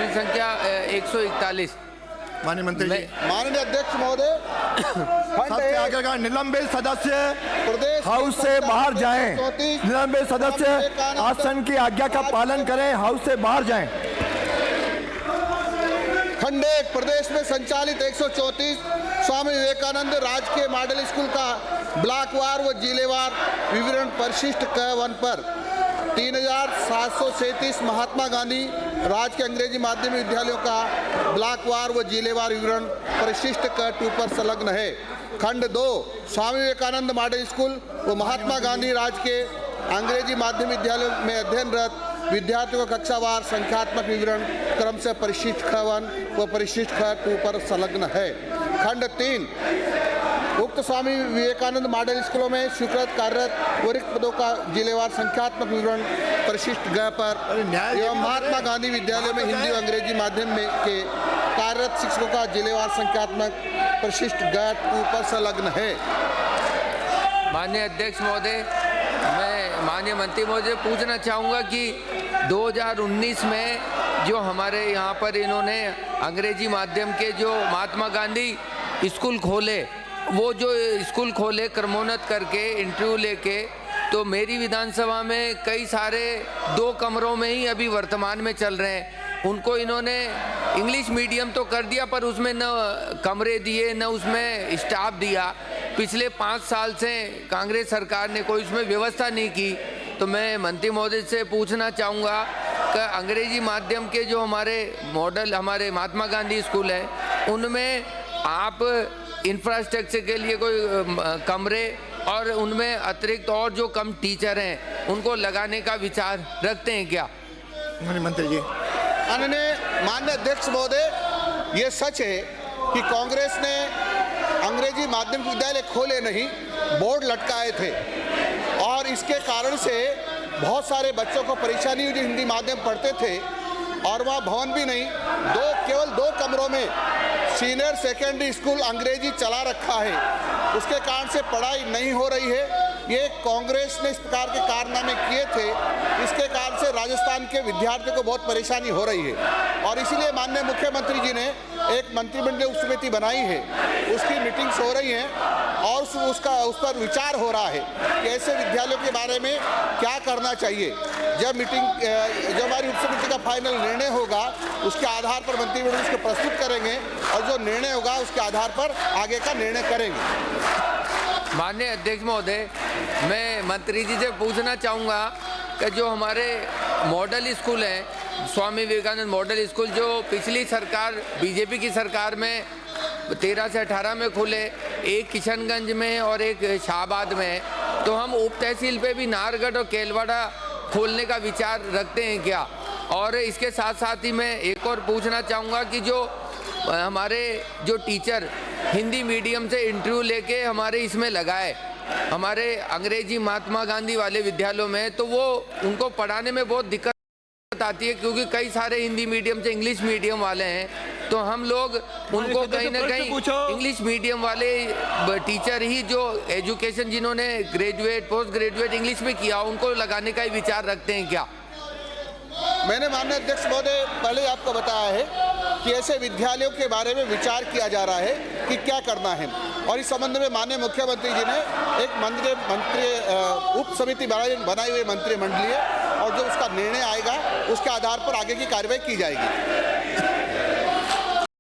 प्रश्न संख्या 141। माननीय मंत्री जी, माननीय अध्यक्ष महोदय, सबसे आगे का निलंबित सदस्य प्रदेश हाउस से बाहर जाएं। निलंबित सदस्य आसन की आज्ञा का पालन करें, हाउस से बाहर जाएं। खंड 1 प्रदेश में संचालित 134 स्वामी विवेकानंद राजकीय मॉडल स्कूल का ब्लॉकवार व जिलेवार विवरण परिशिष्ट क 1 पर 3737 महात्मा गांधी राजकीय अंग्रेजी माध्यमिक विद्यालयों का ब्लॉकवार व जिलेवार विवरण परिशिष्ट क 2 पर संलग्न है। खंड 2 स्वामी विवेकानंद मॉडल स्कूल व महात्मा गांधी राजकीय अंग्रेजी माध्यमिक विद्यालयों में अध्ययनरत विद्यार्थियों का कक्षावार संख्यात्मक विवरण क्रम से परिशिष्ट ख 1 व परिशिष्ट ख 2 पर संलग्न है। खंड 3 उक्त स्वामी विवेकानंद मॉडल स्कूलों में स्वीकृत कार्यरत वरिष्ठ पदों का जिलेवार संख्यात्मक विवरण परिशिष्ट ग पर एवं महात्मा गांधी विद्यालय में हिंदी और अंग्रेजी माध्यम में के कार्यरत शिक्षकों का जिलेवार संख्यात्मक परिशिष्ट ग 2 पर संलग्न है। माननीय अध्यक्ष महोदय, मैं माननीय मंत्री महोदय पूछना चाहूँगा कि 2019 में जो हमारे यहाँ पर इन्होंने अंग्रेजी माध्यम के जो महात्मा गांधी स्कूल खोले, वो जो स्कूल खोले क्रमोन्नत करके इंटरव्यू लेके, तो मेरी विधानसभा में कई सारे 2 कमरों में ही अभी वर्तमान में चल रहे हैं। उनको इन्होंने इंग्लिश मीडियम तो कर दिया, पर उसमें न कमरे दिए न उसमें स्टाफ दिया। पिछले 5 साल से कांग्रेस सरकार ने कोई उसमें व्यवस्था नहीं की। तो मैं मंत्री महोदय से पूछना चाहूँगा कि अंग्रेजी माध्यम के जो हमारे मॉडल हमारे महात्मा गांधी स्कूल हैं, उनमें आप इंफ्रास्ट्रक्चर के लिए कोई कमरे और उनमें अतिरिक्त और जो कम टीचर हैं उनको लगाने का विचार रखते हैं क्या? माननीय मंत्री जी, माननीय अध्यक्ष महोदय, ये सच है कि कांग्रेस ने अंग्रेजी माध्यमिक विद्यालय खोले नहीं, बोर्ड लटकाए थे और इसके कारण से बहुत सारे बच्चों को परेशानी हुई जो हिंदी माध्यम पढ़ते थे और वहाँ भवन भी नहीं, केवल 2 कमरों में सीनियर सेकेंडरी स्कूल अंग्रेजी चला रखा है। उसके कारण से पढ़ाई नहीं हो रही है। ये कांग्रेस ने इस प्रकार के कारनामे किए थे, इसके कारण से राजस्थान के विद्यार्थियों को बहुत परेशानी हो रही है और इसीलिए माननीय मुख्यमंत्री जी ने एक मंत्रिमंडलीय उप समिति बनाई है। उसकी मीटिंग्स हो रही हैं और उस पर विचार हो रहा है कि ऐसे विद्यालयों के बारे में क्या करना चाहिए। जब हमारी उप समिति का फाइनल निर्णय होगा, उसके आधार पर मंत्रिमंडल उसको प्रस्तुत करेंगे और जो निर्णय होगा उसके आधार पर आगे का निर्णय करेंगे। माननीय अध्यक्ष महोदय, मैं मंत्री जी से पूछना चाहूँगा कि जो हमारे मॉडल स्कूल हैं, स्वामी विवेकानंद मॉडल स्कूल, जो पिछली सरकार बीजेपी की सरकार में 13 से 18 में खुले, एक किशनगंज में और एक शाहबाद में, तो हम उप तहसील पे भी नाहरगढ़ और केलवाड़ा खोलने का विचार रखते हैं क्या? और इसके साथ साथ ही मैं एक और पूछना चाहूँगा कि जो हमारे जो टीचर हिंदी मीडियम से इंटरव्यू लेके हमारे इसमें लगाए हमारे अंग्रेजी महात्मा गांधी वाले विद्यालयों में, तो वो उनको पढ़ाने में बहुत दिक्कत आती है क्योंकि कई सारे हिंदी मीडियम से इंग्लिश मीडियम वाले हैं। तो हम लोग उनको कहीं ना कहीं इंग्लिश मीडियम वाले टीचर ही जो एजुकेशन जिन्होंने ग्रेजुएट पोस्ट ग्रेजुएट इंग्लिश में किया, उनको लगाने का ही विचार रखते हैं क्या? मैंने माननीय अध्यक्ष महोदय पहले ही आपको बताया है कि ऐसे विद्यालयों के बारे में विचार किया जा रहा है कि क्या करना है और इस संबंध में माननीय मुख्यमंत्री जी ने एक उप समिति बनाई हुई मंत्रिमंडलीय और जो उसका निर्णय आएगा उसके आधार पर आगे की कार्रवाई की जाएगी।